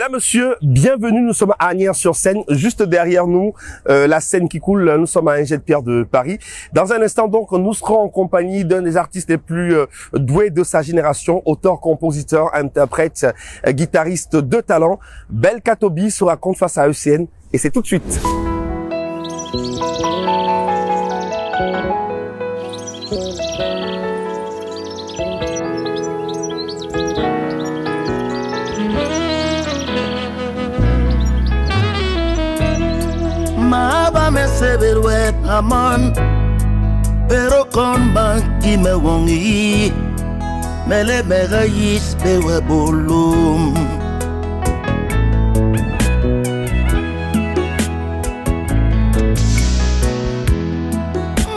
Mesdames, Messieurs, bienvenue. Nous sommes à Asnières-sur-Seine, juste derrière nous, la Seine qui coule. Nous sommes à un jet de pierre de Paris. Dans un instant, donc, nous serons en compagnie d'un des artistes les plus doués de sa génération, auteur, compositeur, interprète, guitariste de talent. Belka Toby se raconte face à ECN et c'est tout de suite. Maba me sebelwe amon pero kon banki me wongi mele megayis bewe bolum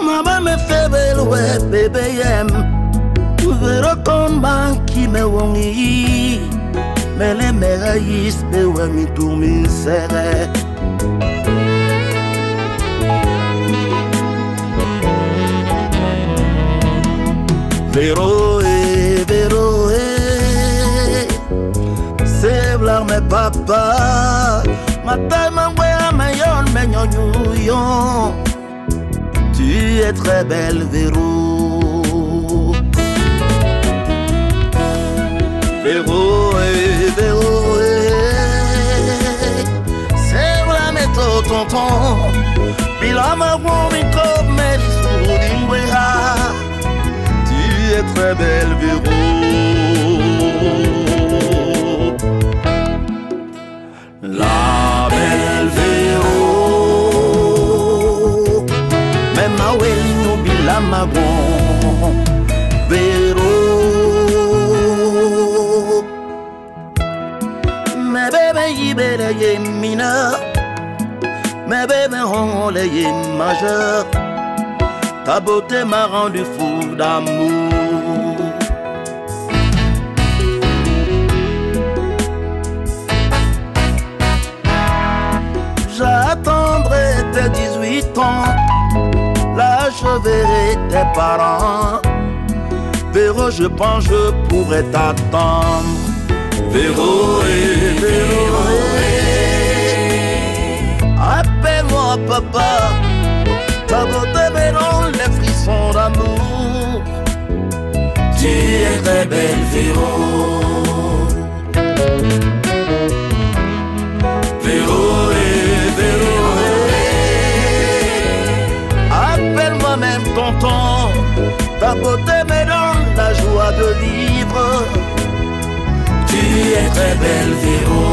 Maba me sebelwe bebe yem pero kon banki me wongi mele megayis bewe mi turmin sere Véroé, c'est v'là mes papa, ma taille m'envoie ma yon, mais yon. Tu es très belle, Véro. Véroé, c'est v'là mes tonton, puis là ma woman comme mes sourires. Tu es très belle, Véro. La belle Véro. Même ma weli n'oublie la magon. Véro. Mes bébés yibere yé mineur. Mes bébés ont les majeurs. Ta beauté m'a rendu fou d'amour. J'attendrai tes 18 ans. Là je verrai tes parents. Véro, je pense je pourrais t'attendre. Véro, appelle-moi papa. Ta beauté me donne les frissons d'amour. Tu es très belle, Véro. Appelle-moi même tonton. Ta beauté me donne la joie de vivre. Tu es très belle, Véro.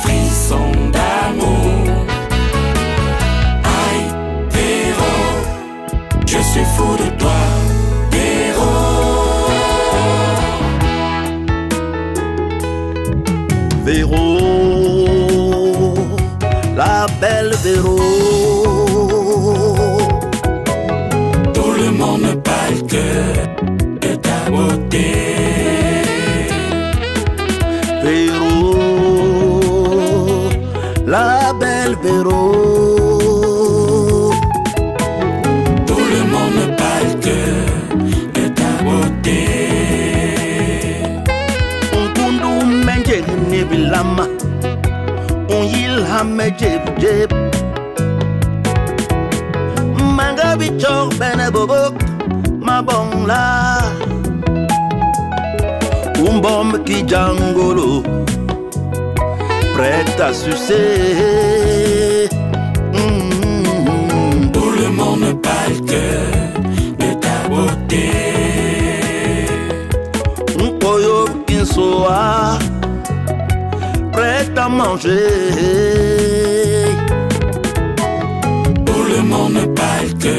Frissons d'amour. Aïe, Véro, je suis fou de toi, Véro. Véro, la belle Véro. Tout le monde me parle que de ta beauté. Véro, la belle Véro. Tout le monde me parle que de ta beauté. On kundu menje ni bilama. On yilha menje bujeb. Manga bichok bene bobok. Ma bon la. Un bombe qui jangolo. Prête à sucer. Tout le monde ne parle que de ta beauté. Un pollo qui soit prête à manger. Tout le monde ne parle que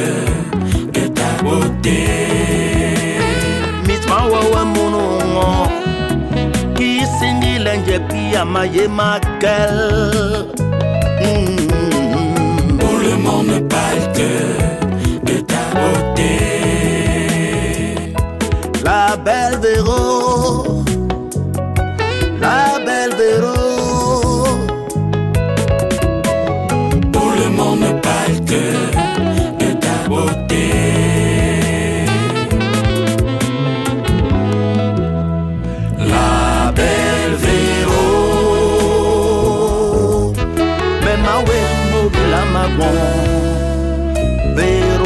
de ta beauté. Miss Mawawa Mono qui singi l'enje pia maye makel. Tout le monde ne parle que de ta beauté. La belle Véro, la belle Véro. Tout le monde ne parle que de ta beauté. Dragon Véro.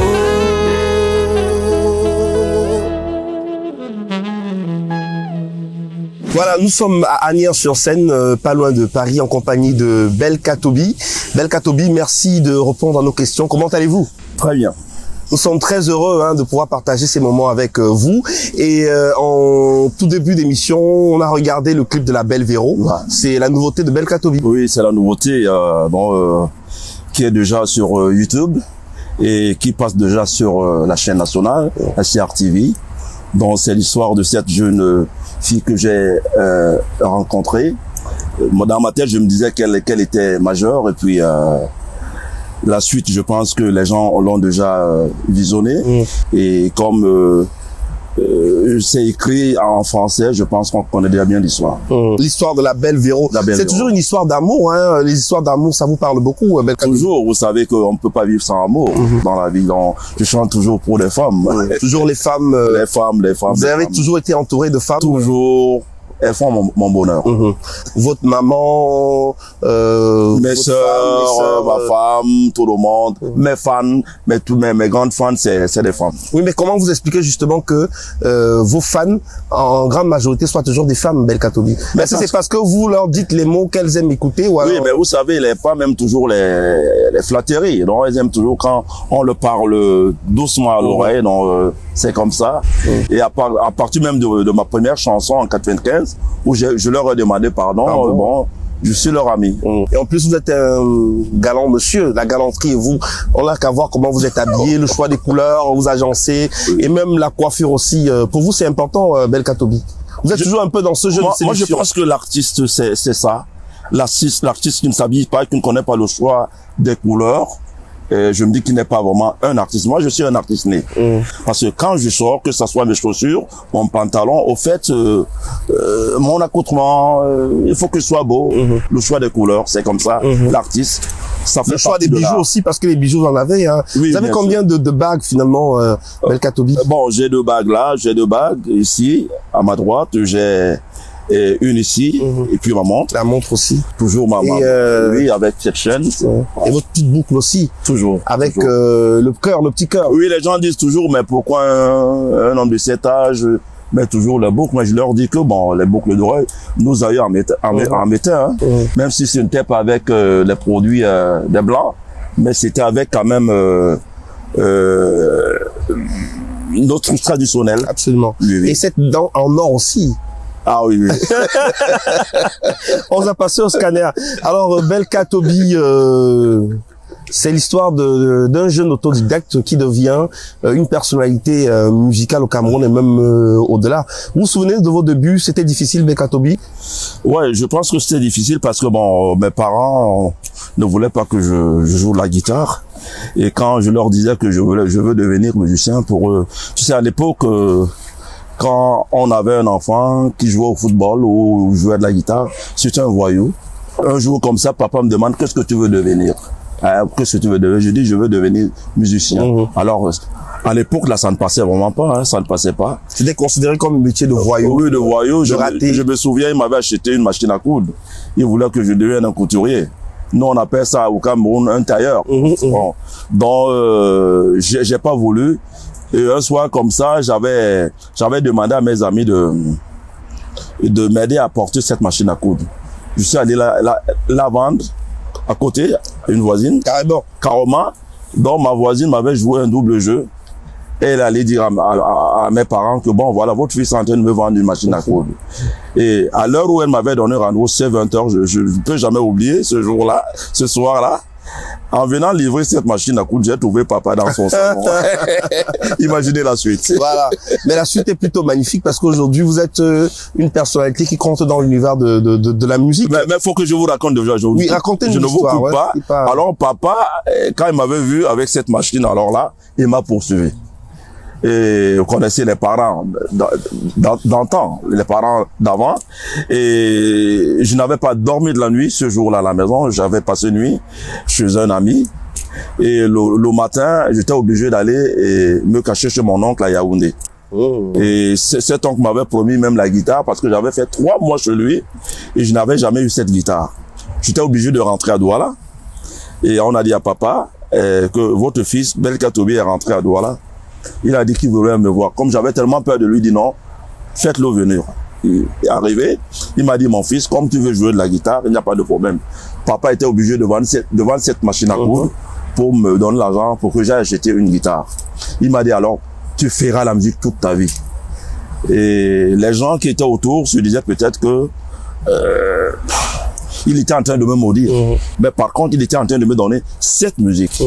Voilà, nous sommes à Asnières-sur-Seine, pas loin de Paris, en compagnie de Belka Toby. Belka Toby, merci de répondre à nos questions. Comment allez-vous? Très bien. Nous sommes très heureux de pouvoir partager ces moments avec vous. Et en tout début d'émission, on a regardé le clip de la Belle Véro. Ouais. C'est la nouveauté de Belka Toby. Oui, c'est la nouveauté qui est déjà sur YouTube et qui passe déjà sur la chaîne nationale, la CRTV. Donc c'est l'histoire de cette jeune fille que j'ai rencontrée. Dans ma tête, je me disais qu'elle était majeure et puis la suite, je pense que les gens l'ont déjà visionné. Et comme c'est écrit en français, je pense qu'on connaît déjà bien l'histoire. L'histoire de la Belle Véro. C'est toujours une histoire d'amour, hein. Les histoires d'amour, ça vous parle beaucoup, Belka Toby? Toujours, vous savez qu'on ne peut pas vivre sans amour dans la vie. Donc, je chante toujours pour les femmes. Toujours les femmes. Les femmes. Vous avez toujours été entouré de femmes? Toujours. Elles font mon bonheur. Votre maman, mes sœurs, ma femme, tout le monde, mes fans, mes grandes fans, c'est des femmes. Oui, mais comment vous expliquez justement que vos fans, en grande majorité, soient toujours des femmes, Belka Toby? Mais c'est parce que vous leur dites les mots qu'elles aiment écouter ou alors... Oui, mais vous savez, les femmes aiment toujours les flatteries. Donc, elles aiment toujours quand on leur parle doucement à l'oreille. Donc, c'est comme ça. Et à partir même de ma première chanson en 95, où je leur ai demandé pardon, bon, je suis leur ami. Et en plus, vous êtes un galant monsieur, la galanterie, vous, on n'a qu'à voir comment vous êtes habillé, le choix des couleurs, vous agencez, et même la coiffure aussi. Pour vous, c'est important, Belka Toby. Vous êtes toujours un peu dans ce jeu de sélection. Moi, je pense que l'artiste, c'est ça. L'artiste qui ne s'habille pas, qui ne connaît pas le choix des couleurs, je me dis qu'il n'est pas vraiment un artiste. Moi, je suis un artiste né. Parce que quand je sors, que ça soit mes chaussures, mon pantalon, au fait, mon accoutrement, il faut que ce soit beau. Le choix des couleurs, c'est comme ça. L'artiste, ça fait le choix des bijoux aussi, parce que les bijoux, vous en avez. Hein. Oui, vous avez combien de bagues, finalement, Belka Toby? Bon, j'ai 2 bagues là, j'ai 2 bagues ici, à ma droite, j'ai... Et une ici, et puis ma montre. La montre aussi. Toujours ma montre. Oui, avec cette chaîne. Et votre petite boucle aussi. Toujours. Avec le cœur, le petit cœur. Oui, les gens disent toujours, mais pourquoi un homme de cet âge met toujours les boucles? Mais je leur dis que bon, les boucles d'oreilles, nous ailleurs en mettaient, hein. Même si ce n'était pas avec les produits des blancs, mais c'était avec quand même notre traditionnel. Absolument. Oui. Et cette dent en or aussi. Ah oui, oui. On a passé au scanner. Alors, Belka Toby, c'est l'histoire d'un jeune autodidacte qui devient une personnalité musicale au Cameroun et même au-delà. Vous vous souvenez de vos débuts? C'était difficile, Belka Toby? Ouais, je pense que c'était difficile parce que bon, mes parents ne voulaient pas que je joue la guitare. Et quand je leur disais que je veux devenir musicien, pour eux, tu sais, à l'époque, quand on avait un enfant qui jouait au football ou jouait de la guitare, c'était un voyou. Un jour comme ça, papa me demande, qu'est-ce que tu veux devenir? Qu'est-ce que tu veux devenir? Je dis, je veux devenir musicien. Alors, à l'époque, là, ça ne passait vraiment pas, hein, ça ne passait pas. C'était considéré comme un métier de voyou. Oui, de voyou. Je me souviens, il m'avait acheté une machine à coudre. Il voulait que je devienne un couturier. Nous, on appelle ça au Cameroun un tailleur. Bon. Donc, j'ai pas voulu. Et un soir comme ça, j'avais demandé à mes amis de m'aider à porter cette machine à coudre. Je suis allé la vendre à côté, à une voisine. Carrément. Donc ma voisine m'avait joué un double jeu. Et elle allait dire à mes parents que bon, voilà, votre fils est en train de me vendre une machine à coudre. Et à l'heure où elle m'avait donné rendez-vous, c'est 20h, je ne peux jamais oublier ce jour-là, ce soir-là. En venant livrer cette machine à coudre, j'ai trouvé papa dans son salon. Imaginez la suite. Voilà. Mais la suite est plutôt magnifique parce qu'aujourd'hui, vous êtes une personnalité qui compte dans l'univers de la musique. Mais faut que je vous raconte déjà aujourd'hui. Oui, racontez-nous. Je ne vous coupe pas. Alors, papa, quand il m'avait vu avec cette machine, alors là, il m'a poursuivi. Et vous connaissez les parents d'antan, les parents d'avant. Et je n'avais pas dormi de la nuit ce jour-là à la maison. J'avais passé nuit chez un ami. Et le matin, j'étais obligé d'aller et me cacher chez mon oncle à Yaoundé. Et cet oncle m'avait promis même la guitare parce que j'avais fait 3 mois chez lui et je n'avais jamais eu cette guitare. J'étais obligé de rentrer à Douala. Et on a dit à papa, que votre fils, Belka Tobi, est rentré à Douala. Il a dit qu'il voulait me voir. Comme j'avais tellement peur de lui, dit non, faites-le venir. Il est arrivé, il m'a dit, mon fils, comme tu veux jouer de la guitare, il n'y a pas de problème. Papa était obligé de vendre cette machine à coudre pour me donner l'argent pour que j'aille acheter une guitare. Il m'a dit alors, tu feras la musique toute ta vie. Et les gens qui étaient autour se disaient peut-être que il était en train de me maudire. Mais par contre, il était en train de me donner cette musique.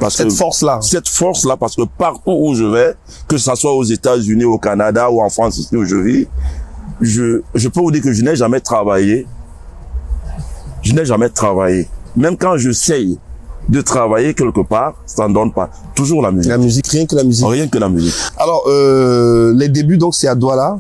Parce cette force-là. Cette force-là, parce que partout où je vais, que ce soit aux États-Unis, au Canada ou en France, ici où je vis, je peux vous dire que je n'ai jamais travaillé. Je n'ai jamais travaillé. Même quand j'essaye de travailler quelque part, ça ne donne pas. Toujours la musique. La musique, rien que la musique. Rien que la musique. Alors, les débuts, donc, c'est à Douala.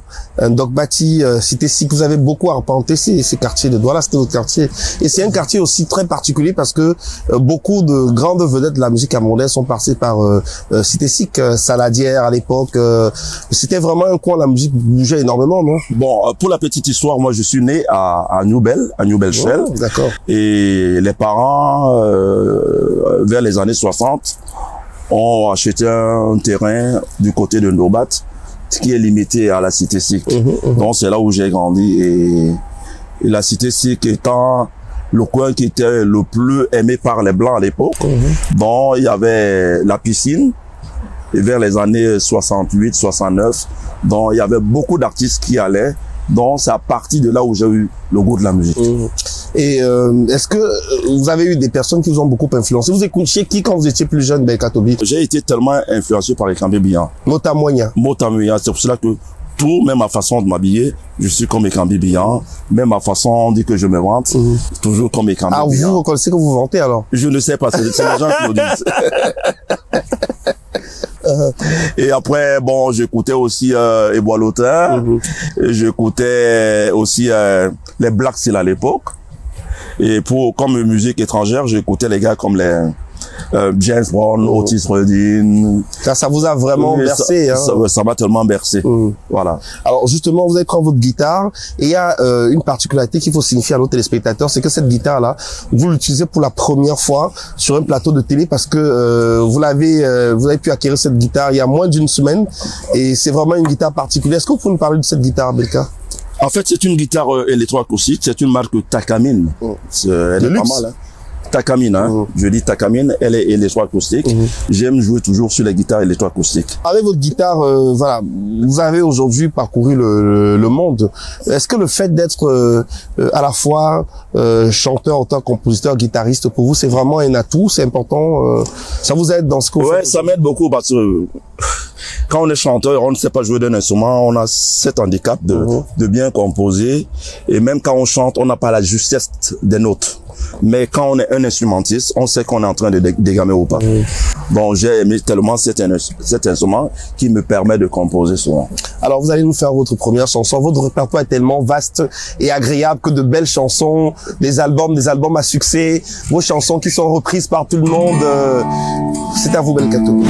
Donc, Bati, Cité Sikh, vous avez beaucoup arpenté ces quartiers de Douala, c'était votre quartier. Et c'est un quartier aussi très particulier parce que beaucoup de grandes vedettes de la musique camerounaise sont passées par Cité Sikh, Saladière à l'époque. C'était vraiment un coin, la musique bougeait énormément, non? Bon, pour la petite histoire, moi, je suis né à New Bell-Shell. Oh, d'accord. Et les parents, vers les années 60, ont acheté un terrain du côté de Ndobat, qui est limité à la Cité Sikh. Donc c'est là où j'ai grandi et la Cité Sikh étant le coin qui était le plus aimé par les Blancs à l'époque. Donc il y avait la piscine et vers les années 68, 69. Donc il y avait beaucoup d'artistes qui allaient. Donc c'est à partir de là où j'ai eu le goût de la musique. Et est-ce que vous avez eu des personnes qui vous ont beaucoup influencé? Vous écoutiez qui quand vous étiez plus jeune, Belka Tobi? J'ai été tellement influencé par Ekambi Biyan. Motamoya. Motamoya, c'est pour cela que tout, même ma façon de m'habiller, je suis comme Ekambi Biyan. Même ma façon, on dit que je me vante, toujours comme Ekambi Biyan. Ah, vous reconnaissez que vous vous vantez alors? Je ne sais pas, c'est les gens qui le disent. Et après, bon, j'écoutais aussi Eboalotin, j'écoutais aussi les Black Seal à l'époque. Et comme musique étrangère, j'écoutais les gars comme les James Brown, Otis Redding. Ça vous a vraiment bercé, hein? Ça m'a tellement bercé. Voilà. Alors justement, vous allez prendre votre guitare et il y a une particularité qu'il faut signifier à nos téléspectateurs, c'est que cette guitare-là, vous l'utilisez pour la première fois sur un plateau de télé parce que vous avez pu acquérir cette guitare il y a moins d'une semaine et c'est vraiment une guitare particulière. Est-ce que vous pouvez nous parler de cette guitare, Belka? En fait, c'est une guitare électroacoustique, c'est une marque Takamine. Elle est pas mal, hein. Takamine, hein. Je dis Takamine, elle est électroacoustique. J'aime jouer toujours sur les guitares électroacoustiques. Avec votre guitare, voilà, vous avez aujourd'hui parcouru le monde. Est-ce que le fait d'être à la fois chanteur, auteur, compositeur, guitariste, pour vous, c'est vraiment un atout, c'est important, ça vous aide dans ce que vous faites? Ça m'aide beaucoup parce que quand on est chanteur, on ne sait pas jouer d'un instrument, on a cet handicap de bien composer. Et même quand on chante, on n'a pas la justesse des notes. Mais quand on est un instrumentiste, on sait qu'on est en train de dégamer ou pas. Bon, j'ai aimé tellement cet instrument qui me permet de composer souvent. Alors, vous allez nous faire votre première chanson. Votre répertoire est tellement vaste et agréable que de belles chansons, des albums à succès, vos chansons qui sont reprises par tout le monde. C'est à vous, Belka Tobi.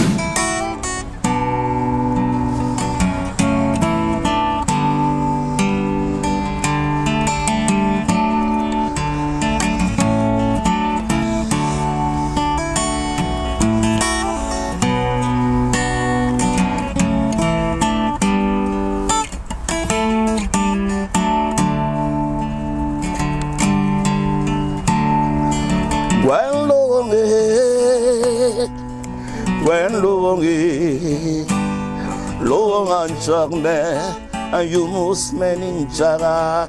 You must mean Jara.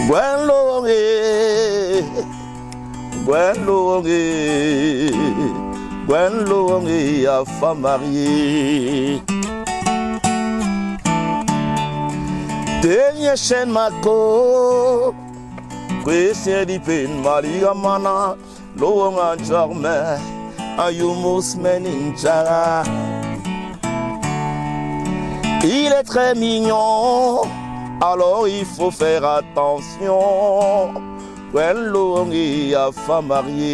When long a femme mariée. Dernier chaîne Mako, Christian Dipin, Maria Mana, long and Jarme, you must mean Jara. Il est très mignon, alors il faut faire attention. When l'on est à femme mariée.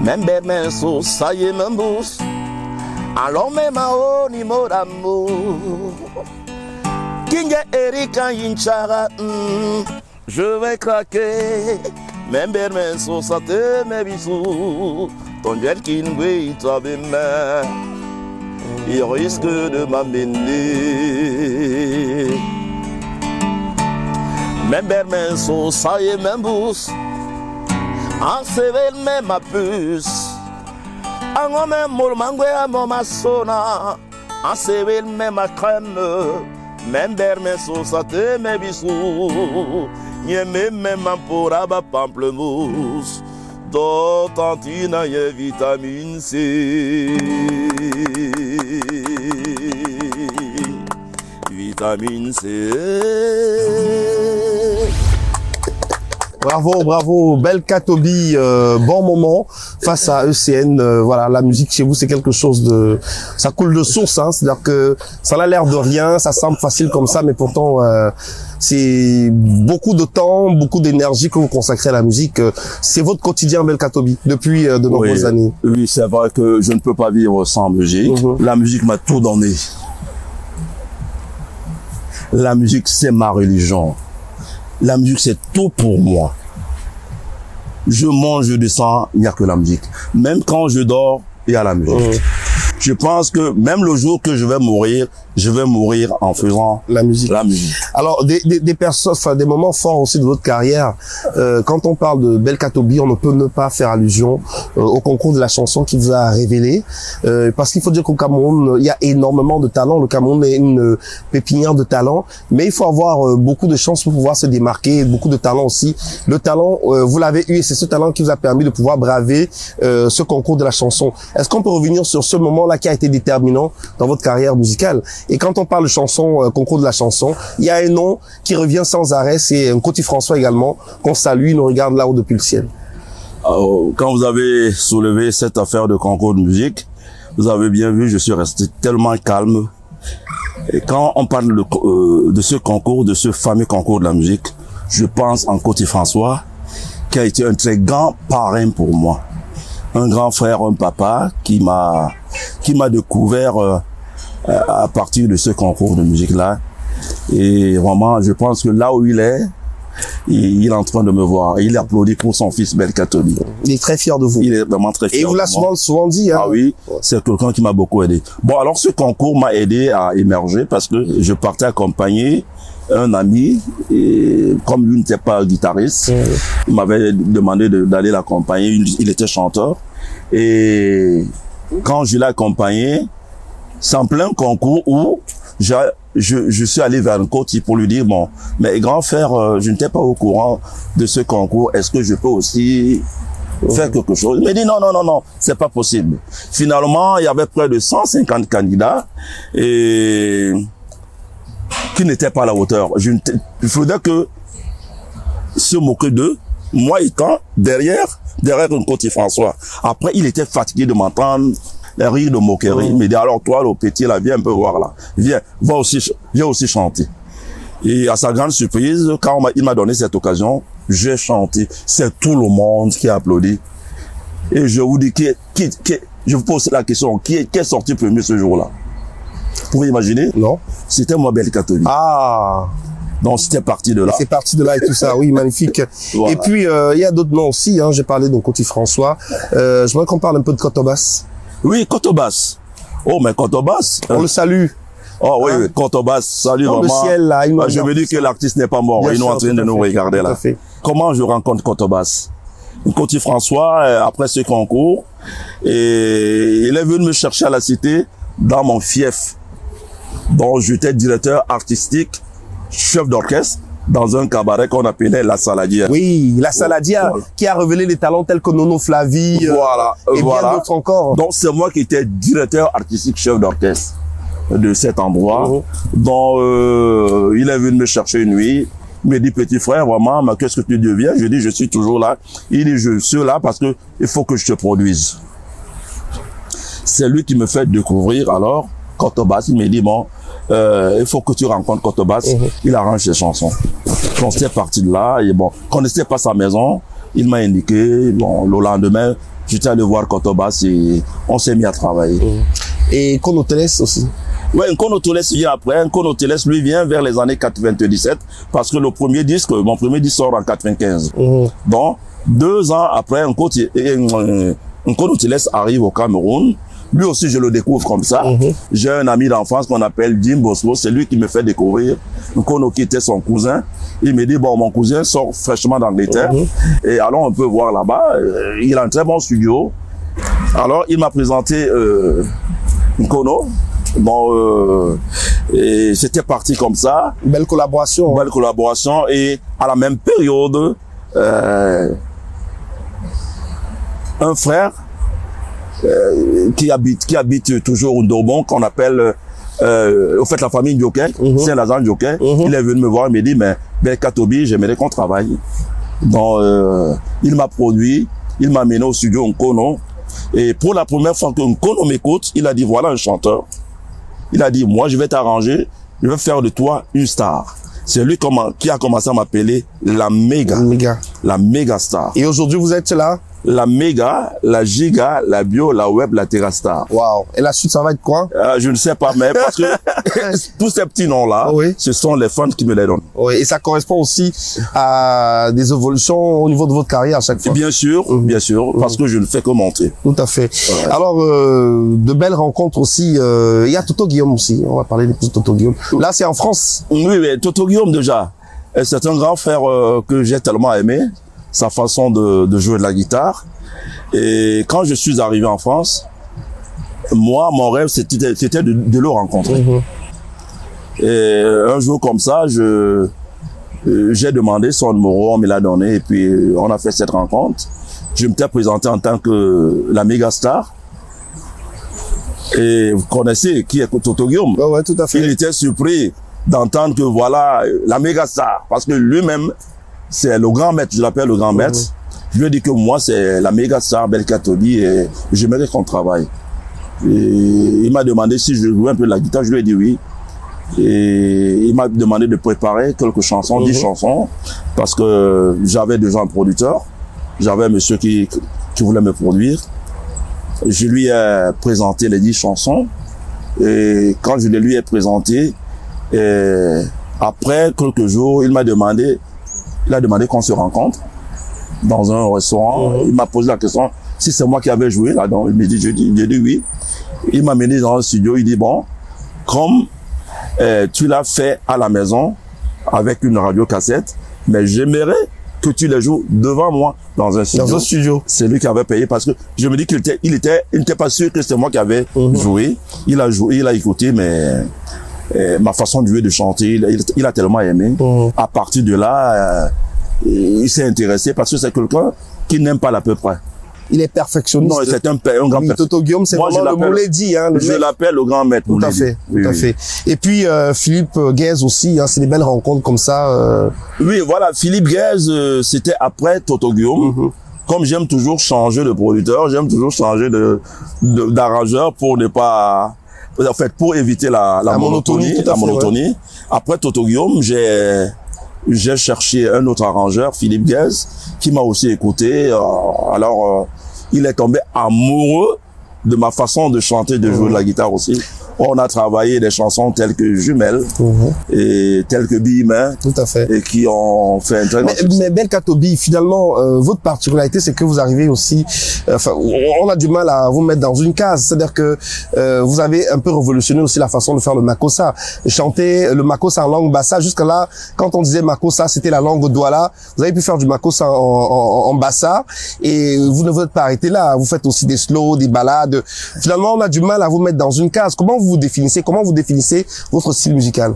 Même ben so ça y est même bouche. Alors même à haut niveau d'amour. Kinga Erika Inchara, je vais craquer. Même belle main sur sa tête, mes bisous. Ton gel qui nous brille, toi, main. Il risque de m'amener. Même belle main sur sa et même bouche. En sévère, même ma puce. En même moule, mangoué, à mon maçonna. En sévère, même ma crème. Même belle main sur sa tête, mes bisous. Y'a même un pour abat pamplemousse. D'autant qu'il y a vitamine C. Vitamine C. Bravo, bravo, belle Katobi, bon moment face à ECN. Voilà, la musique chez vous, c'est quelque chose de, ça coule de source, hein. C'est-à-dire que ça a l'air de rien, ça semble facile comme ça, mais pourtant, c'est beaucoup de temps, beaucoup d'énergie que vous consacrez à la musique. C'est votre quotidien, belle Katobi, depuis de nombreuses années. Oui, c'est vrai que je ne peux pas vivre sans musique. La musique m'a tout donné. La musique, c'est ma religion. La musique, c'est tout pour moi. Je mange, je descends, il n'y a que la musique. Même quand je dors, il y a la musique. Je pense que même le jour que je vais mourir en faisant la musique. Alors, des personnes, enfin, des moments forts aussi de votre carrière. Quand on parle de Belle Katobi, on ne peut ne pas faire allusion au concours de la chanson qui vous a révélé. Parce qu'il faut dire qu'au Cameroun, il y a énormément de talents. Le Cameroun est une pépinière de talents. Mais il faut avoir beaucoup de chance pour pouvoir se démarquer, beaucoup de talent aussi. Le talent, vous l'avez eu et c'est ce talent qui vous a permis de pouvoir braver ce concours de la chanson. Est-ce qu'on peut revenir sur ce moment-là qui a été déterminant dans votre carrière musicale? Et quand on parle de chanson, concours de la chanson, il y a un nom qui revient sans arrêt, c'est un Coty François également, qu'on salue, il nous regarde là-haut depuis le ciel. Quand vous avez soulevé cette affaire de concours de musique, vous avez bien vu, je suis resté tellement calme. Et quand on parle de ce concours, de ce fameux concours de la musique, je pense en Coty François, qui a été un très grand parrain pour moi. Un grand frère, un papa qui m'a découvert à partir de ce concours de musique-là. Et vraiment, je pense que là où il est en train de me voir. Il applaudit pour son fils Belle Katobi. Il est très fier de vous. Il est vraiment très fier. Et il vous l'a souvent dit. Hein. Ah oui, c'est quelqu'un qui m'a beaucoup aidé. Bon, alors ce concours m'a aidé à émerger parce que je partais accompagner un ami, et comme lui n'était pas guitariste, il m'avait demandé d'aller l'accompagner. Il était chanteur. Et quand je l'ai accompagné, c'est en plein concours où je suis allé vers Coty pour lui dire, bon, mais grand frère, je n'étais pas au courant de ce concours. Est-ce que je peux aussi faire quelque chose? Il m'a dit, non, c'est pas possible. Finalement, il y avait près de 150 candidats et qui n'étaient pas à la hauteur. Il faudrait que se moquer d'eux, moi étant derrière un Coty François. Après, il était fatigué de m'entendre les rires de moquerie. Il me dit, alors toi, le petit, là, viens un peu voir là. Viens aussi chanter. Et à sa grande surprise, quand il m'a donné cette occasion, j'ai chanté. C'est tout le monde qui a applaudi. Et je vous dis, je vous pose la question, qui est sorti premier ce jour-là? Vous pouvez imaginer? Non. C'était moi, Belle Katobi. Ah! Donc, c'était parti de là. C'est parti de là et tout ça, oui, magnifique. Voilà. Et puis, il y a d'autres noms aussi, hein. J'ai parlé de Coty François. Je voudrais qu'on parle un peu de Kotobas. Oui, Kotobas. Oh, mais Kotobas. On le salue. Oh, oui, oui, Kotobas, salut dans vraiment. Le ciel, là, je me dis que l'artiste n'est pas mort. Ils sont en train de nous regarder là. Comment je rencontre Kotobas? Coty François, après ce concours, et il est venu me chercher à la cité, dans mon fief. Donc, j'étais directeur artistique, chef d'orchestre, dans un cabaret qu'on appelait La Saladière. Oui, La Saladière, voilà. Qui a révélé des talents tels que Nono Flavie, voilà, et bien d'autres encore. Donc, c'est moi qui étais directeur artistique, chef d'orchestre de cet endroit. Donc, il est venu me chercher une nuit. Il me dit, petit frère, vraiment, mais qu'est-ce que tu deviens? Je dis, je suis toujours là. Il dit, je suis là parce que il faut que je te produise. C'est lui qui me fait découvrir, alors, Kotobas. Il me dit, bon, il faut que tu rencontres Kotobas. Il arrange ses chansons. Donc, c'est parti de là. Et bon, connaissait pas sa maison. Il m'a indiqué, bon, le lendemain, j'étais allé voir Kotobas et on s'est mis à travailler. Et Konoteles aussi. Ouais, Nkono Toles vient après. Nkono Toles, lui, vient vers les années 97, parce que mon premier disque sort en 95. Donc, 2 ans après, Nkono Toles arrive au Cameroun. Lui aussi, je le découvre comme ça. J'ai un ami d'enfance qu'on appelle Jim Bosco. C'est lui qui me fait découvrir Nkono, qui était son cousin. Il me dit, bon, mon cousin sort fraîchement d'Angleterre. Et alors, on peut voir là-bas. Il a un très bon studio. Alors, il m'a présenté Nkono. Bon, et c'était parti comme ça. Belle collaboration. Belle collaboration. Et à la même période, un frère qui habite toujours au Ndobon, qu'on appelle au fait la famille Ndjoké, Saint-Lazare Ndjoké. Il est venu me voir, il me dit, mais Belka Tobi, j'aimerais qu'on travaille. Donc, il m'a produit, il m'a mené au studio Nkono. Et pour la première fois que Nkono m'écoute, il a dit, voilà un chanteur. Il a dit, moi, je vais t'arranger, je vais faire de toi une star. C'est lui qui a commencé à m'appeler la méga star. Et aujourd'hui, vous êtes là? La méga, la giga, la bio, la web, la terrastar. Waouh. Et la suite, ça va être quoi? Je ne sais pas, mais parce que tous ces petits noms-là, ce sont les fans qui me les donnent. Oui, et ça correspond aussi à des évolutions au niveau de votre carrière à chaque fois. Bien sûr, parce que je ne fais que monter. Tout à fait. Ouais. Alors, de belles rencontres aussi. Il y a Toto Guillaume aussi. On va parler de Toto Guillaume. Là, c'est en France. Oui, mais Toto Guillaume déjà, c'est un grand frère que j'ai tellement aimé. Sa façon de jouer de la guitare. Et quand je suis arrivé en France, moi, mon rêve, c'était de le rencontrer. Et un jour comme ça, j'ai demandé son numéro, on me l'a donné, et puis on a fait cette rencontre. Je m'étais présenté en tant que la méga star. Et vous connaissez qui est Toto Guillaume? Ouais, tout à fait. Il était surpris d'entendre que voilà, la méga star, parce que lui-même, c'est le grand maître, je l'appelle le grand maître. Je lui ai dit que moi, c'est la méga star Belka Tobi et j'aimerais qu'on travaille. Et il m'a demandé si je jouais un peu de la guitare, je lui ai dit oui. Et il m'a demandé de préparer quelques chansons, 10 chansons, parce que j'avais déjà un producteur, j'avais un monsieur qui voulait me produire. Je lui ai présenté les 10 chansons et quand je les lui ai présentées, après quelques jours, il a demandé qu'on se rencontre dans un restaurant. Il m'a posé la question si c'est moi qui avais joué là-dedans. Il m'a dit, j'ai dit oui. Il m'a mené dans un studio. Il dit bon, comme tu l'as fait à la maison avec une radio cassette, mais j'aimerais que tu les joues devant moi dans un studio. Dans un studio. C'est lui qui avait payé parce que je me dis qu'il n'était pas sûr que c'était moi qui avais joué. Il a joué, il a écouté, mais ma façon de jouer, de chanter, il a tellement aimé. À partir de là, il s'est intéressé parce que c'est quelqu'un qui n'aime pas l'à peu près. Il est perfectionniste. Non, c'est un grand maître. Toto Guillaume, c'est vraiment le Mouledi. Hein, je l'appelle le grand maître. Tout à fait, tout à fait. Et puis Philippe Guèze aussi, hein, c'est des belles rencontres comme ça. Oui, voilà, Philippe Guèze, c'était après Toto Guillaume. Comme j'aime toujours changer de producteur, j'aime toujours changer d'arrangeur pour ne pas... En fait, pour éviter la monotonie. Après Toto Guillaume, j'ai cherché un autre arrangeur, Philippe Guèze, qui m'a aussi écouté. Alors, il est tombé amoureux de ma façon de chanter, de jouer de la guitare aussi. On a travaillé des chansons telles que Jumelles et telles que Bimin. Tout à fait. Et qui ont fait un très Mais Belka Tobi, finalement, votre particularité, c'est que vous arrivez aussi, on a du mal à vous mettre dans une case. C'est-à-dire que vous avez un peu révolutionné aussi la façon de faire le makossa. Chanter le makossa en langue bassa. Jusqu'à là, quand on disait makossa, c'était la langue douala. Vous avez pu faire du makossa en bassa. Et vous ne vous êtes pas arrêté là. Vous faites aussi des slows, des ballades. Finalement, on a du mal à vous mettre dans une case. Comment vous définissez votre style musical?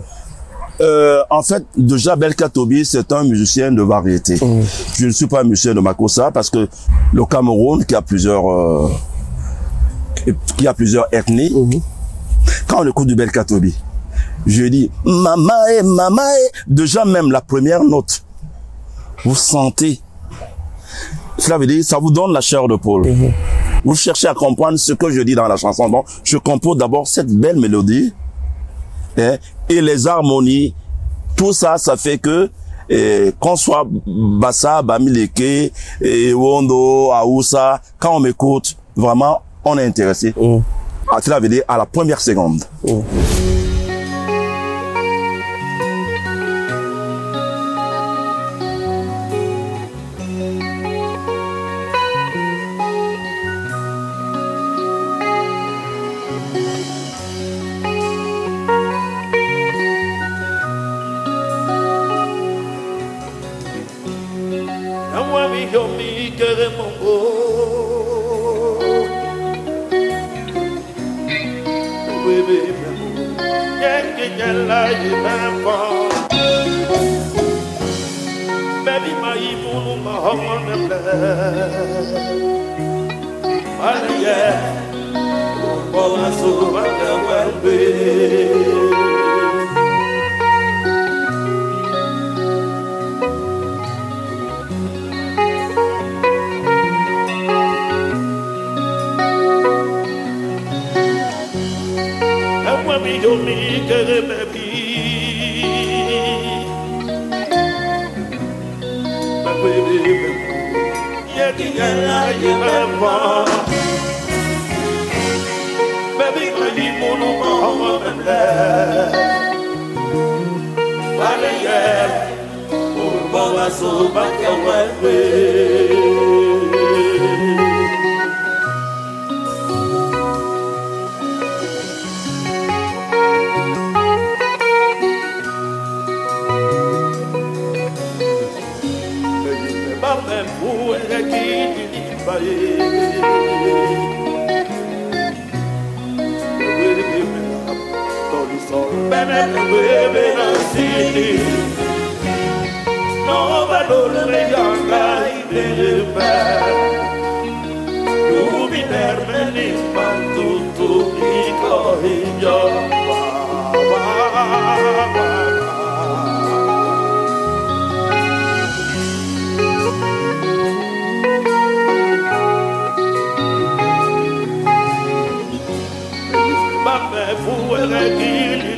En fait, déjà, Belka Tobi, c'est un musicien de variété. Je ne suis pas un musicien de makossa parce que le Cameroun, qui a plusieurs ethnies, quand on écoute du Belka Tobi, je dis mamae, déjà même la première note, vous sentez, cela veut dire, ça vous donne la chair de poule. Vous cherchez à comprendre ce que je dis dans la chanson. Donc, je compose d'abord cette belle mélodie et les harmonies. Tout ça, ça fait que qu'on soit Bassa, Bamileke, Wondo, Aoussa, quand on m'écoute, vraiment, on est intéressé. Cela veut dire à la première seconde. yomi kere mongo Baby Yeke yela yemempa Baby maimunu mahongle Aliye Bola suba kawembe Yo mi que me vi baby ya que ya me va baby me mono ma vale ya por bola suba que vuelve No valore le yanga ideba Ubi nermeni mantutu iko hiyo Bame fuere kili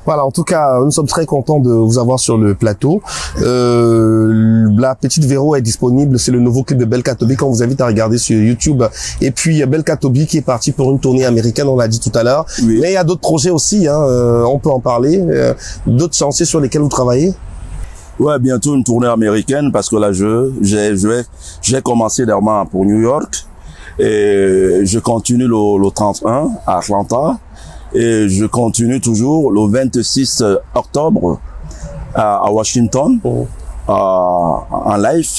Voilà, en tout cas, nous sommes très contents de vous avoir sur le plateau. La petite Véro est disponible, c'est le nouveau clip de Belka Tobi qu'on vous invite à regarder sur YouTube. Et puis, il y a Belka Tobi qui est parti pour une tournée américaine, on l'a dit tout à l'heure. Oui. Mais il y a d'autres projets aussi, hein, on peut en parler. D'autres chantiers sur lesquels vous travaillez? Ouais, bientôt une tournée américaine parce que là, j'ai commencé dernièrement pour New York et je continue le 31 à Atlanta. Et je continue toujours le 26 octobre à Washington, en live.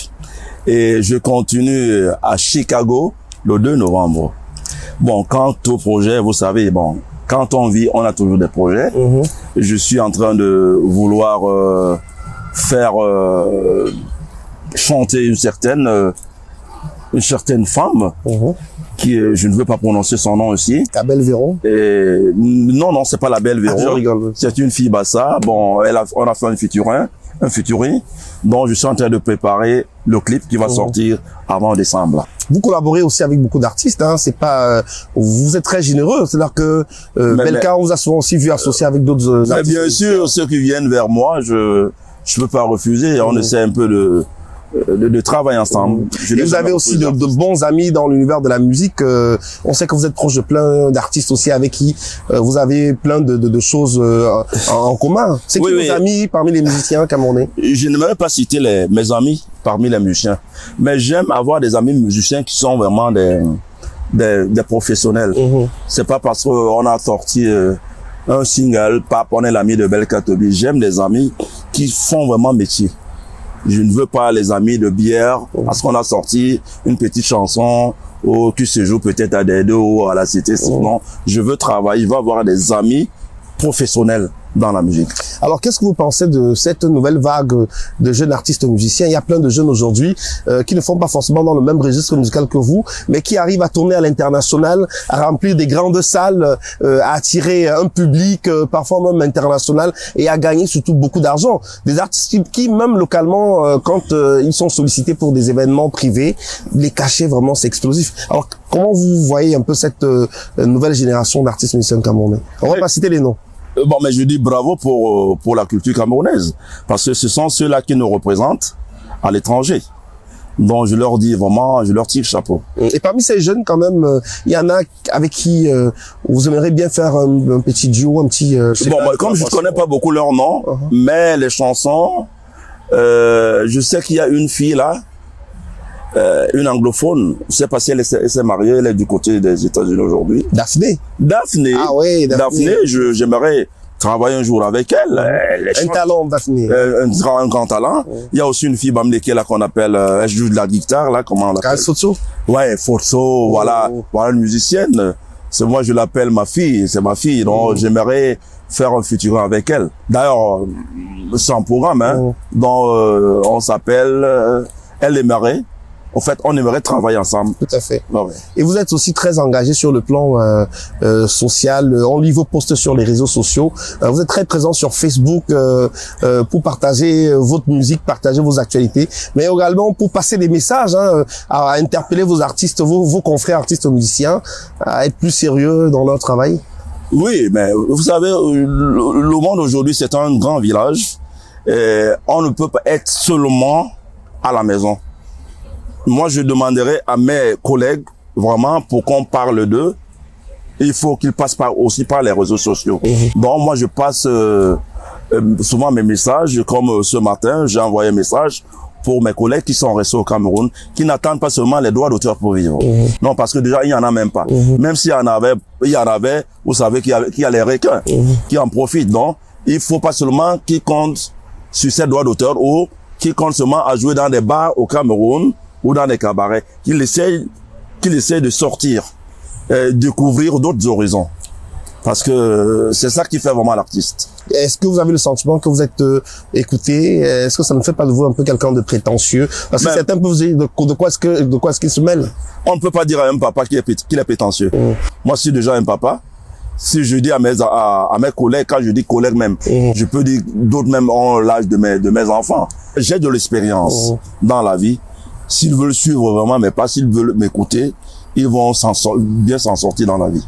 Et je continue à Chicago le 2 novembre. Bon, quant au projet, vous savez, bon, quand on vit, on a toujours des projets. Je suis en train de vouloir faire chanter une certaine femme. Qui je ne veux pas prononcer son nom aussi. La Belle Véro. Non, c'est pas la Belle Véro. Je rigole. C'est une fille Bassa. Bon, on a fait un featuring. Donc, je suis en train de préparer le clip qui va sortir avant décembre. Vous collaborez aussi avec beaucoup d'artistes, hein. C'est pas, vous êtes très généreux. C'est-à-dire que Belka, on vous a souvent aussi vu associé avec d'autres artistes. Bien sûr, ceux qui viennent vers moi, je peux pas refuser. On essaie un peu de travailler ensemble. Et vous avez aussi de bons amis dans l'univers de la musique. On sait que vous êtes proche de plein d'artistes aussi avec qui vous avez plein de choses en commun. C'est qui vos amis parmi les musiciens camerounais? Je n'aimerais pas citer mes amis parmi les musiciens, mais j'aime avoir des amis musiciens qui sont vraiment des professionnels. C'est pas parce qu'on a sorti un single, Pape, on est l'ami de Belka Tobi. J'aime des amis qui font vraiment métier. Je ne veux pas les amis de bière parce qu'on a sorti une petite chanson ou qui se joue peut-être à des deux ou à la cité. Non, je veux travailler, je veux avoir des amis professionnels dans la musique. Alors, qu'est-ce que vous pensez de cette nouvelle vague de jeunes artistes musiciens? Il y a plein de jeunes aujourd'hui qui ne font pas forcément dans le même registre musical que vous, mais qui arrivent à tourner à l'international, à remplir des grandes salles, à attirer un public parfois même international et à gagner surtout beaucoup d'argent. Des artistes qui même localement, quand ils sont sollicités pour des événements privés, les cachets vraiment c'est explosif. Alors, comment vous voyez un peu cette nouvelle génération d'artistes musiciens camerounais? On va pas citer les noms. Bon, mais je dis bravo pour la culture camerounaise, parce que ce sont ceux-là qui nous représentent à l'étranger. Donc, je leur dis vraiment, je leur tire le chapeau. Et parmi ces jeunes, quand même, il y en a avec qui vous aimeriez bien faire un petit duo, un petit... comme je ne connais pas beaucoup leurs noms, mais les chansons, je sais qu'il y a une fille là, une anglophone, je sais pas si elle s'est mariée, elle est du côté des États-Unis aujourd'hui. Daphné. Ah oui, Daphné, j'aimerais travailler un jour avec elle. Un talent, Daphné. Un grand talent. Il y a aussi une fille Bamleke là qu'on appelle, elle joue de la guitare là, comment on l'appelle? Fotso. Ouais, Fotso, voilà une musicienne. C'est moi je l'appelle ma fille, c'est ma fille. Donc j'aimerais faire un futur avec elle. D'ailleurs, c'est un programme, hein. Donc on s'appelle, elle aimerait. En fait, on aimerait travailler ensemble. Tout à fait. Et vous êtes aussi très engagé sur le plan social. On lit vos posts sur les réseaux sociaux. Vous êtes très présent sur Facebook pour partager votre musique, partager vos actualités, mais également pour passer des messages, hein, à interpeller vos artistes, vos confrères artistes musiciens, à être plus sérieux dans leur travail. Oui, mais vous savez, le monde aujourd'hui, c'est un grand village. Et on ne peut pas être seulement à la maison. Moi, je demanderais à mes collègues, vraiment, pour qu'on parle d'eux, il faut qu'ils passent aussi par les réseaux sociaux. Donc, moi, je passe souvent mes messages, comme ce matin, j'ai envoyé un message pour mes collègues qui sont restés au Cameroun, qui n'attendent pas seulement les droits d'auteur pour vivre. Non, parce que déjà, il n'y en a même pas. Même s'il y en avait, vous savez qu'il y a les requins qui en profitent. Donc, il faut pas seulement qu'ils comptent sur ces droits d'auteur ou qu'ils comptent seulement à jouer dans des bars au Cameroun, ou dans des cabarets, qu'il essaye de sortir, découvrir d'autres horizons. Parce que c'est ça qui fait vraiment l'artiste. Est-ce que vous avez le sentiment que vous êtes écouté? Est-ce que ça ne fait pas de vous un peu quelqu'un de prétentieux? Parce que certains peuvent vous dire de quoi est-ce qu'il se mêle? On ne peut pas dire à un papa qu'il est prétentieux. Moi, je suis déjà un papa. Si je dis à mes collègues, quand je dis collègues même, je peux dire d'autres même ont l'âge de mes enfants. J'ai de l'expérience dans la vie. S'ils veulent suivre vraiment mes pas, s'ils veulent m'écouter, ils vont bien s'en sortir dans la vie.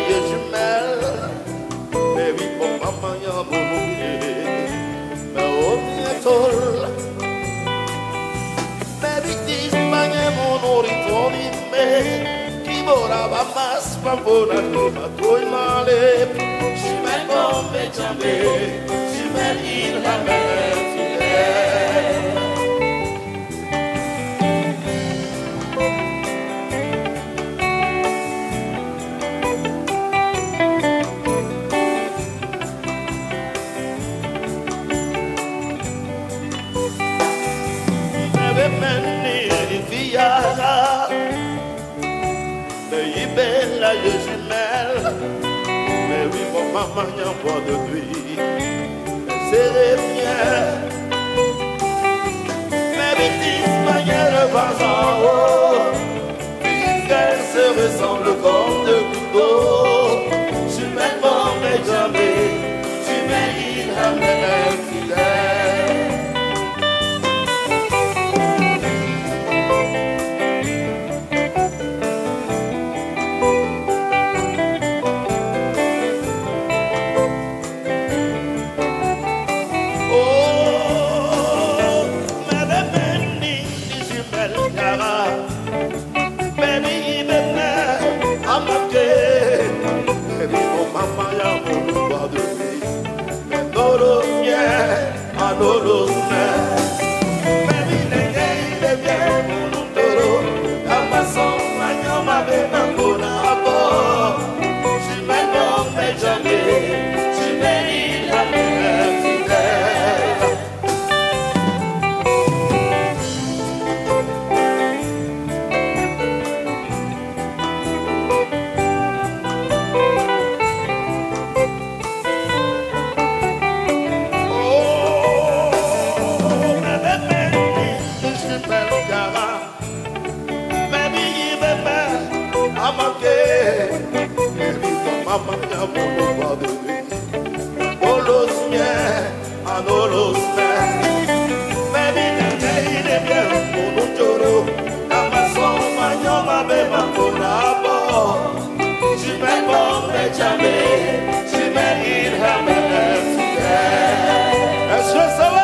merveilleux jumelle. Mais oui, pour maman, y'a mon oublié. Mais au bientôt. Mais oui, dis-moi, mon oritonie, mais qui m'aura pas masse, pas pour la vie, pas trop mal. Je m'aime bon, mais jamais. Je m'aime la mère fidèle. Bella jumelle, mais oui, mon maman y a pas de pluie, c'est les miens. Mais oui, dis-moi, le vent en haut, qu'elle se ressemble comme deux gouttes d'eau. Jumelle, bon, mais jamais, jumelle, il a même fidèle. Est-ce que ça va?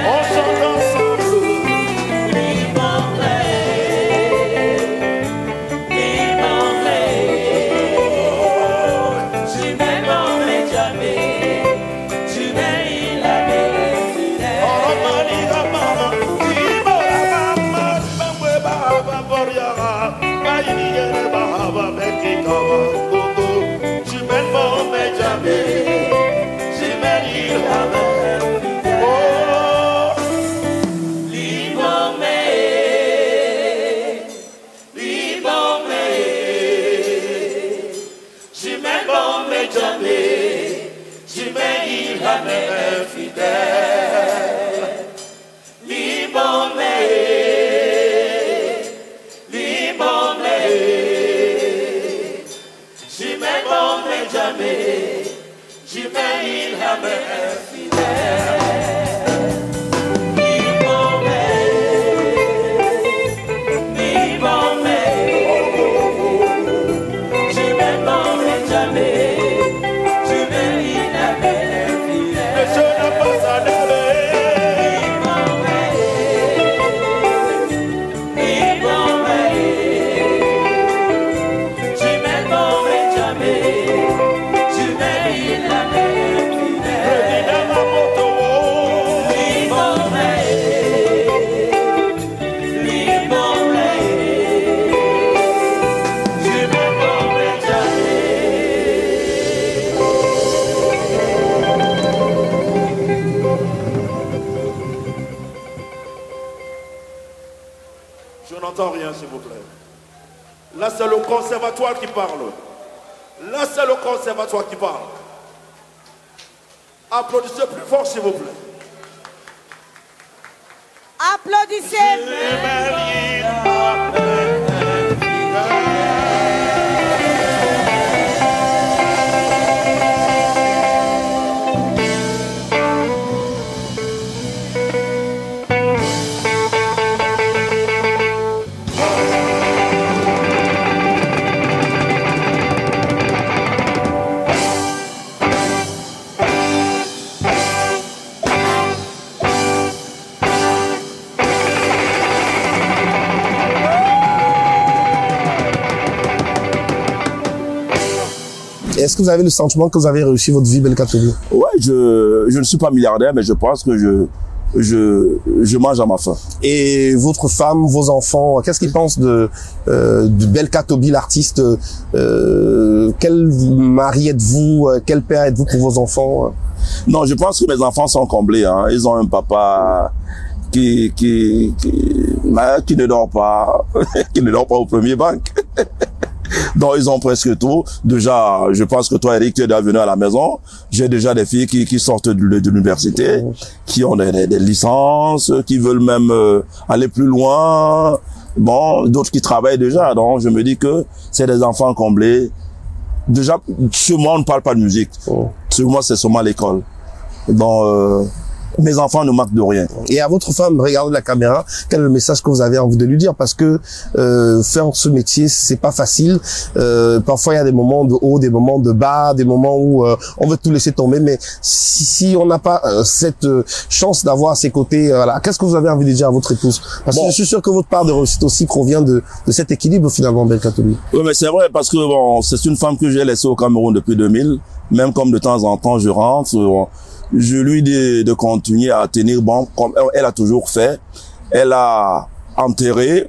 On chante ensemble. jamais, jamais il a même fidèle. Libomé, libomé, jamais bon mais jamais, jamais il a même fidèle. Je n'entends rien, s'il vous plaît. Là, c'est le conservatoire qui parle. Là, c'est le conservatoire qui parle. Applaudissez plus fort, s'il vous plaît. Applaudissez. Est-ce que vous avez le sentiment que vous avez réussi votre vie, Belkatobi? Ouais, je ne suis pas milliardaire, mais je pense que je mange à ma faim. Et votre femme, vos enfants, qu'est-ce qu'ils pensent de Belkatobi, l'artiste? Quel mari êtes-vous? Quel père êtes-vous pour vos enfants? Non, je pense que mes enfants sont comblés. Hein. Ils ont un papa qui ne dort pas, qui ne dort pas au premier banc. Donc, ils ont presque tout. Déjà, je pense que toi, Eric, tu es déjà venu à la maison. J'ai déjà des filles qui sortent de l'université, qui ont des licences, qui veulent même aller plus loin. Bon, d'autres qui travaillent déjà. Donc, je me dis que c'est des enfants comblés. Déjà, chez moi, on ne parle pas de musique. Chez moi, c'est seulement l'école. Donc, mes enfants ne manquent de rien. Et à votre femme, regardez la caméra, quel est le message que vous avez envie de lui dire? Parce que faire ce métier, c'est pas facile. Parfois, il y a des moments de haut, des moments de bas, des moments où on veut tout laisser tomber. Mais si on n'a pas cette chance d'avoir à ses côtés, voilà, qu'est-ce que vous avez envie de dire à votre épouse? Parce que je suis sûr que votre part de réussite aussi provient de cet équilibre finalement, Belkatobi. Oui, mais c'est vrai parce que bon, c'est une femme que j'ai laissée au Cameroun depuis 2000. Même comme de temps en temps je rentre. Je lui dis de continuer à tenir bon comme elle a toujours fait. Elle a enterré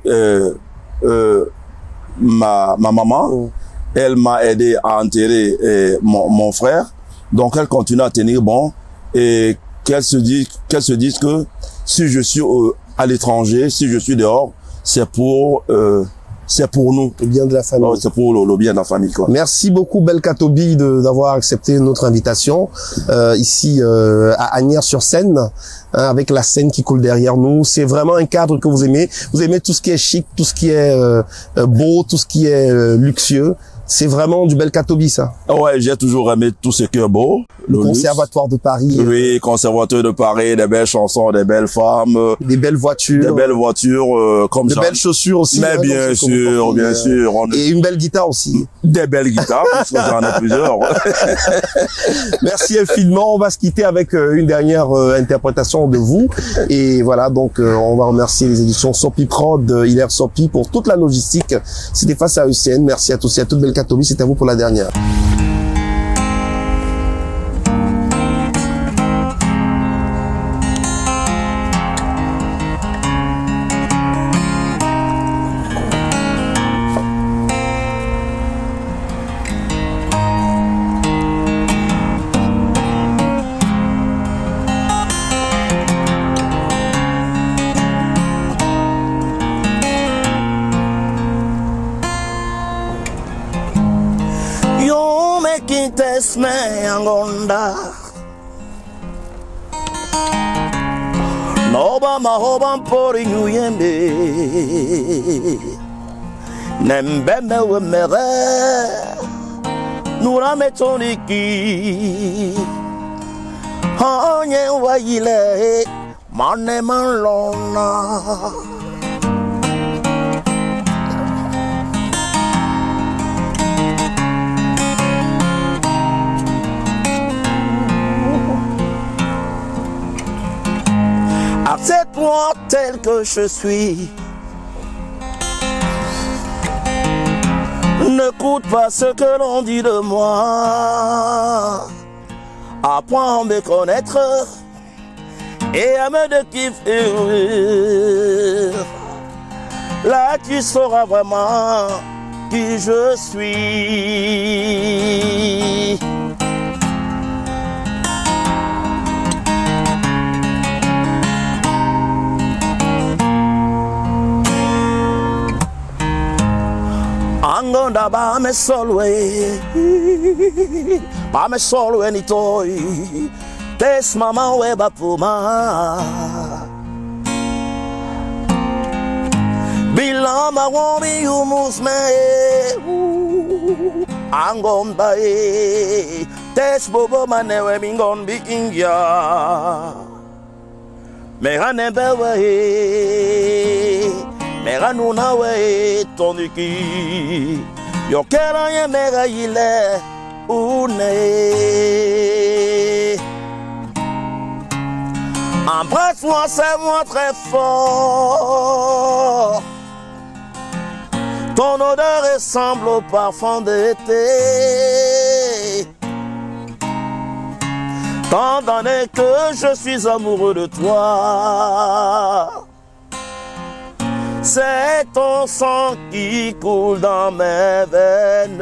ma maman. Elle m'a aidé à enterrer mon frère. Donc elle continue à tenir bon et qu'elle se dise que si je suis à l'étranger, si je suis dehors, c'est pour nous. Le bien de la famille. C'est pour le bien de la famille, quoi. Merci beaucoup, Belkatobi, d'avoir accepté notre invitation ici à Asnières-sur-Seine, hein, avec la Seine qui coule derrière nous. C'est vraiment un cadre que vous aimez. Vous aimez tout ce qui est chic, tout ce qui est beau, tout ce qui est luxueux. C'est vraiment du Belkatobi, ça. Ouais, j'ai toujours aimé tout ce qui est beau. Le Conservatoire de Paris. Oui, Conservatoire de Paris, des belles chansons, des belles femmes. Des belles voitures. Des belles voitures, comme ça. De belles chaussures aussi. Mais bien sûr, bien sûr. Et une belle guitare aussi. Des belles guitares, parce que j'en ai plusieurs. Merci infiniment. On va se quitter avec une dernière interprétation de vous. Et voilà, donc on va remercier les éditions Sopi Prod, Hilaire Sopi pour toute la logistique. C'était Face à ECN. Merci à tous et à toutes. Belkatobi, c'est à vous pour la dernière. Yo tesme angonda Noba mahoban pori nyuyembe Nembeme wemere Nura metoniki Onye wayile Mane manlona Accepte-moi tel que je suis. N'écoute pas ce que l'on dit de moi. Apprends à me connaître et à me dékiffer. Là, tu sauras vraiment qui je suis. Angonda ba me solwe ni toy tes mama we ba puma bilama womi yumus me angonda tes bobo mane we mingon bikingya me hane bewe Mera nuna we toniki Yokera ye mera yile une Embrasse-moi, c'est-moi très fort Ton odeur ressemble au parfum d'été Tant d'années que je suis amoureux de toi C'est ton sang qui coule dans mes veines